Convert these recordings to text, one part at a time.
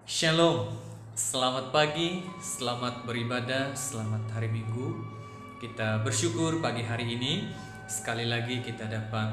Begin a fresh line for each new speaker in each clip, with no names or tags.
Shalom, selamat pagi, selamat beribadah, selamat hari Minggu. Kita bersyukur pagi hari ini sekali lagi kita dapat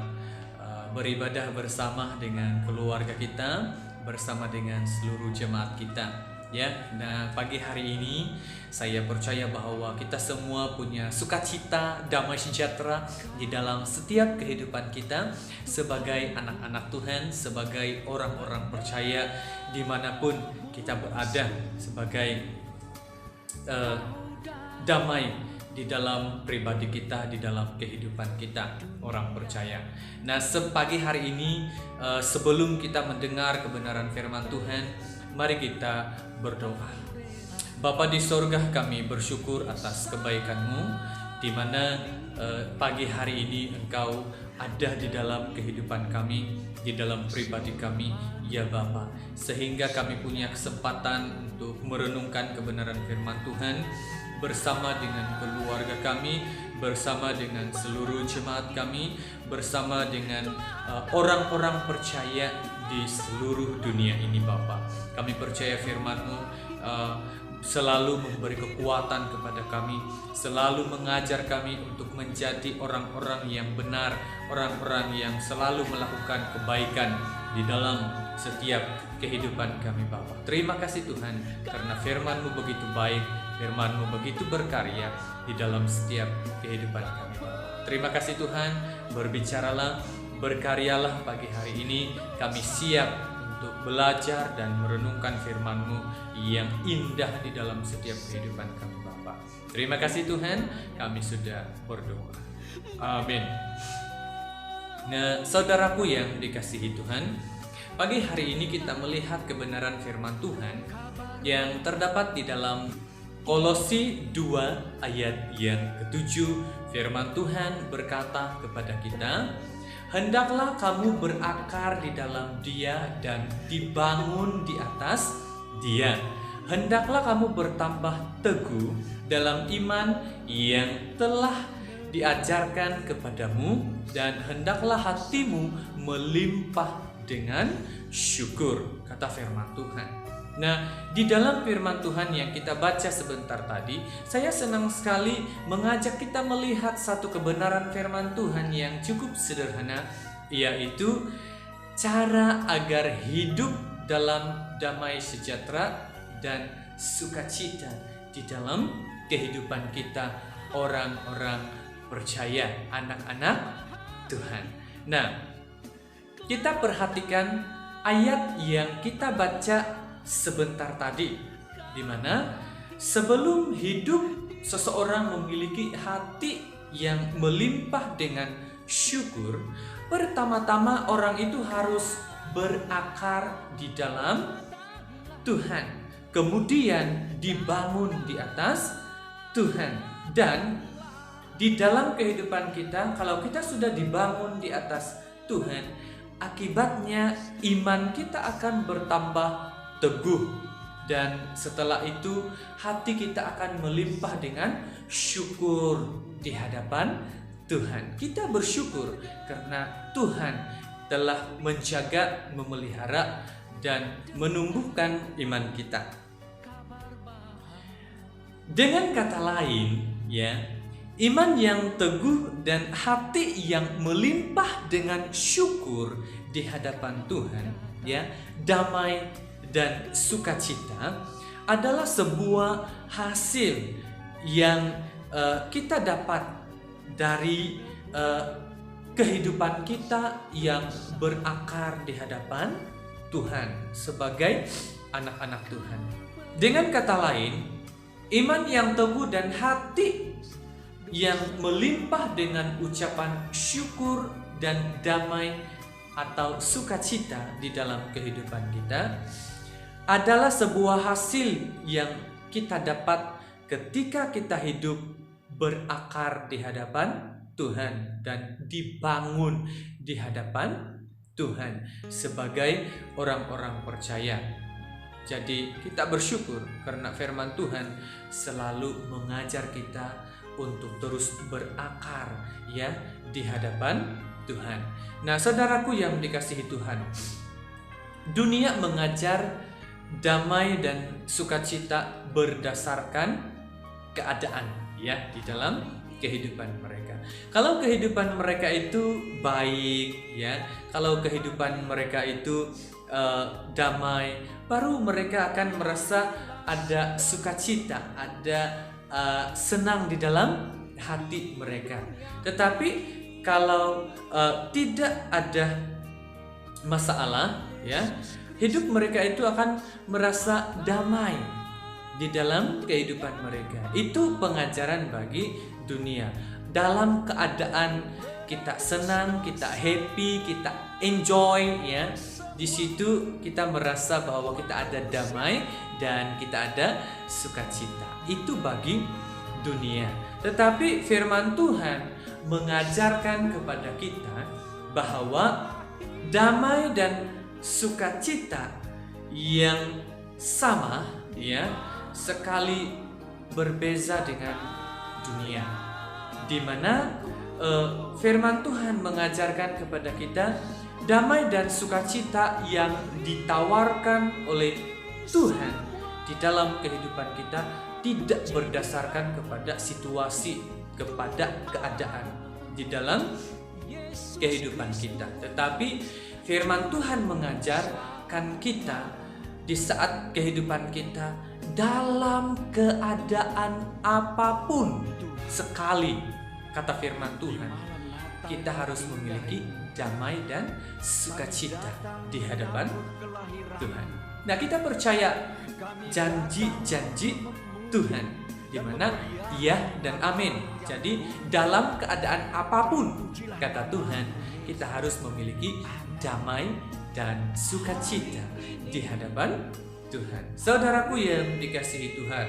beribadah bersama dengan keluarga kita, bersama dengan seluruh jemaat kita. Ya, nah pagi hari ini saya percaya bahwa kita semua punya sukacita, damai sejahtera di dalam setiap kehidupan kita sebagai anak-anak Tuhan, sebagai orang-orang percaya dimanapun kita berada, sebagai damai di dalam pribadi kita, di dalam kehidupan kita, orang percaya. Nah, sepagi hari ini sebelum kita mendengar kebenaran firman Tuhan, mari kita berdoa. Bapa di sorga, kami bersyukur atas kebaikan-Mu, di mana pagi hari ini Engkau ada di dalam kehidupan kami, di dalam pribadi kami, ya Bapa, sehingga kami punya kesempatan untuk merenungkan kebenaran firman Tuhan bersama dengan keluarga kami, bersama dengan seluruh jemaat kami, bersama dengan orang-orang percaya di seluruh dunia ini Bapa. Kami percaya firman-Mu selalu memberi kekuatan kepada kami, selalu mengajar kami untuk menjadi orang-orang yang benar, orang-orang yang selalu melakukan kebaikan di dalam setiap kehidupan kami Bapa. Terima kasih Tuhan, karena firman-Mu begitu baik, firman-Mu begitu berkarya di dalam setiap kehidupan kami Bapa. Terima kasih Tuhan, berbicaralah, berkaryalah pagi hari ini. Kami siap untuk belajar dan merenungkan firman-Mu yang indah di dalam setiap kehidupan kami Bapa. Terima kasih Tuhan, kami sudah berdoa. Amin. Nah, saudaraku yang dikasihi Tuhan, pagi hari ini kita melihat kebenaran firman Tuhan yang terdapat di dalam Kolose 2 ayat yang ke-7. Firman Tuhan berkata kepada kita, "Hendaklah kamu berakar di dalam Dia dan dibangun di atas Dia. Hendaklah kamu bertambah teguh dalam iman yang telah diajarkan kepadamu, dan hendaklah hatimu melimpah dengan syukur," kata firman Tuhan. Nah, di dalam firman Tuhan yang kita baca sebentar tadi, saya senang sekali mengajak kita melihat satu kebenaran firman Tuhan yang cukup sederhana, yaitu cara agar hidup dalam damai sejahtera dan sukacita di dalam kehidupan kita, orang-orang percaya, anak-anak Tuhan. Nah, kita perhatikan ayat yang kita baca sebentar tadi, di mana sebelum hidup seseorang memiliki hati yang melimpah dengan syukur, pertama-tama orang itu harus berakar di dalam Tuhan, kemudian dibangun di atas Tuhan. Dan di dalam kehidupan kita, kalau kita sudah dibangun di atas Tuhan, akibatnya iman kita akan bertambah teguh, dan setelah itu hati kita akan melimpah dengan syukur di hadapan Tuhan. Kita bersyukur karena Tuhan telah menjaga, memelihara, dan menumbuhkan iman kita. Dengan kata lain, ya, iman yang teguh dan hati yang melimpah dengan syukur di hadapan Tuhan, ya, damai dan sukacita adalah sebuah hasil yang kita dapat dari kehidupan kita yang berakar di hadapan Tuhan sebagai anak-anak Tuhan. Dengan kata lain, iman yang teguh dan hati yang melimpah dengan ucapan syukur dan damai atau sukacita di dalam kehidupan kita adalah sebuah hasil yang kita dapat ketika kita hidup berakar di hadapan Tuhan dan dibangun di hadapan Tuhan sebagai orang-orang percaya. Jadi kita bersyukur karena firman Tuhan selalu mengajar kita untuk terus berakar, ya, di hadapan Tuhan. Nah, saudaraku yang dikasihi Tuhan, dunia mengajar damai dan sukacita berdasarkan keadaan ya di dalam kehidupan mereka. Kalau kehidupan mereka itu baik ya, kalau kehidupan mereka itu damai, baru mereka akan merasa ada sukacita, ada senang di dalam hati mereka. Tetapi kalau tidak ada masalah ya, hidup mereka itu akan merasa damai di dalam kehidupan mereka. Itu pengajaran bagi dunia. Dalam keadaan kita senang, kita happy, kita enjoy ya, di situ kita merasa bahwa kita ada damai dan kita ada sukacita. Itu bagi dunia. Tetapi firman Tuhan mengajarkan kepada kita bahwa damai dan sukacita yang sama ya, sekali berbeza dengan dunia, di mana firman Tuhan mengajarkan kepada kita damai dan sukacita yang ditawarkan oleh Tuhan di dalam kehidupan kita tidak berdasarkan kepada situasi, kepada keadaan di dalam kehidupan kita. Tetapi firman Tuhan mengajarkan kita di saat kehidupan kita, dalam keadaan apapun, sekali kata firman Tuhan, kita harus memiliki damai dan sukacita di hadapan Tuhan. Nah, kita percaya janji-janji Tuhan, di mana iya dan amin. Jadi dalam keadaan apapun, kata Tuhan, kita harus memiliki damai dan sukacita di hadapan Tuhan. Saudaraku yang dikasihi Tuhan,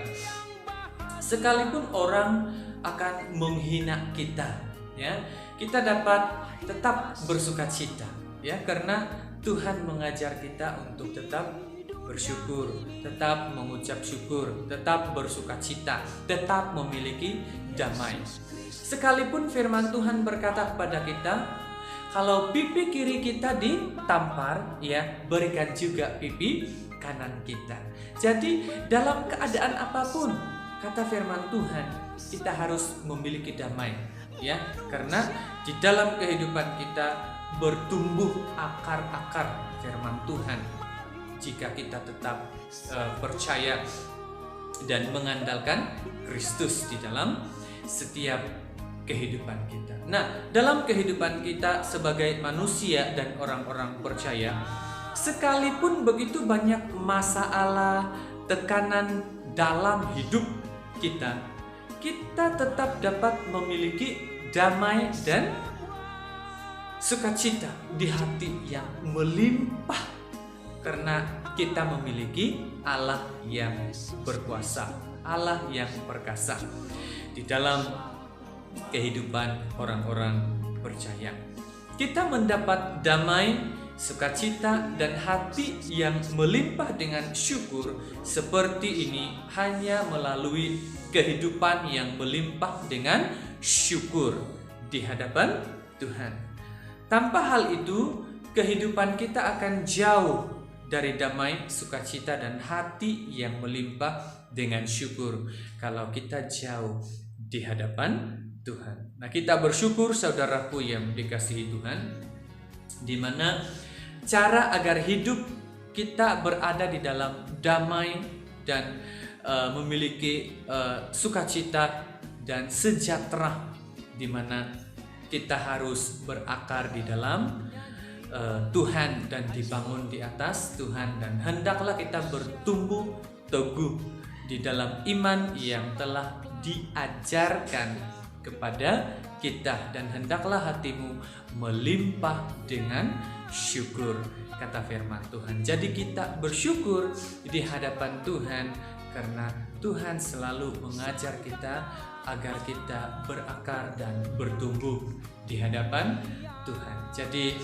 sekalipun orang akan menghina kita ya, kita dapat tetap bersukacita ya, karena Tuhan mengajar kita untuk tetap bersyukur, tetap mengucap syukur, tetap bersukacita, tetap memiliki damai. Sekalipun firman Tuhan berkata kepada kita, kalau pipi kiri kita ditampar, ya berikan juga pipi kanan kita. Jadi dalam keadaan apapun, kata firman Tuhan, kita harus memiliki damai, ya, karena di dalam kehidupan kita bertumbuh akar-akar firman Tuhan. Jika kita tetap percaya dan mengandalkan Kristus di dalam setiap kehidupan kita. Nah, dalam kehidupan kita sebagai manusia dan orang-orang percaya, sekalipun begitu banyak masalah, tekanan dalam hidup kita, kita tetap dapat memiliki damai dan sukacita di hati yang melimpah, karena kita memiliki Allah yang berkuasa, Allah yang perkasa di dalam kehidupan orang-orang percaya. Kita mendapat damai, sukacita, dan hati yang melimpah dengan syukur seperti ini hanya melalui kehidupan yang melimpah dengan syukur di hadapan Tuhan. Tanpa hal itu, kehidupan kita akan jauh dari damai, sukacita, dan hati yang melimpah dengan syukur kalau kita jauh di hadapan Tuhan. Nah, kita bersyukur saudaraku yang dikasihi Tuhan, di mana cara agar hidup kita berada di dalam damai dan memiliki sukacita dan sejahtera, di mana kita harus berakar di dalam Tuhan dan dibangun di atas Tuhan, dan hendaklah kita bertumbuh teguh di dalam iman yang telah diajarkan kepada kita, dan hendaklah hatimu melimpah dengan syukur, kata firman Tuhan. Jadi kita bersyukur di hadapan Tuhan karena Tuhan selalu mengajar kita agar kita berakar dan bertumbuh di hadapan Tuhan. Jadi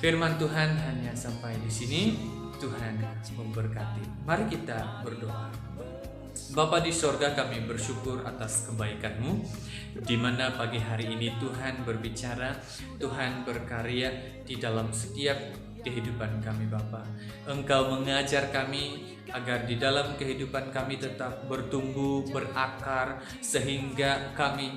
firman Tuhan hanya sampai di sini. Tuhan memberkati. Mari kita berdoa. Bapa di sorga, kami bersyukur atas kebaikan-Mu, di mana pagi hari ini Tuhan berbicara, Tuhan berkarya di dalam setiap kehidupan kami Bapa. Engkau mengajar kami agar di dalam kehidupan kami tetap bertumbuh, berakar, sehingga kami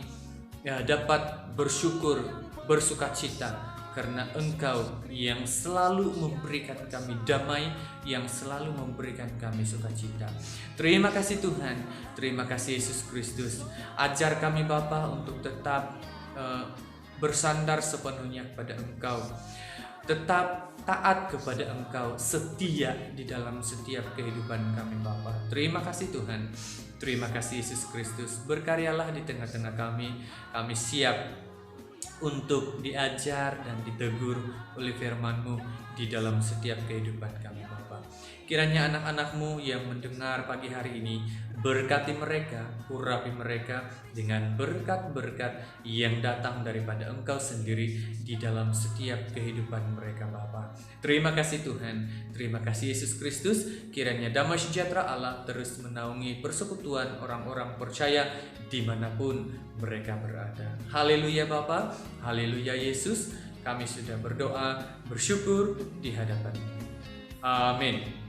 dapat bersyukur, bersukacita, karena Engkau yang selalu memberikan kami damai, yang selalu memberikan kami sukacita. Terima kasih Tuhan, terima kasih Yesus Kristus. Ajar kami Bapa untuk tetap bersandar sepenuhnya kepada Engkau, tetap taat kepada Engkau, setia di dalam setiap kehidupan kami Bapa. Terima kasih Tuhan, terima kasih Yesus Kristus. Berkaryalah di tengah-tengah kami. Kami siap untuk diajar dan ditegur oleh firman-Mu di dalam setiap kehidupan kami Bapa. Kiranya anak-anak-Mu yang mendengar pagi hari ini, berkati mereka, urapi mereka dengan berkat-berkat yang datang daripada Engkau sendiri di dalam setiap kehidupan mereka Bapa. Terima kasih Tuhan, terima kasih Yesus Kristus. Kiranya damai sejahtera Allah terus menaungi persekutuan orang-orang percaya dimanapun mereka berada. Haleluya Bapa, haleluya Yesus. Kami sudah berdoa, bersyukur di hadapan-Mu. Amin.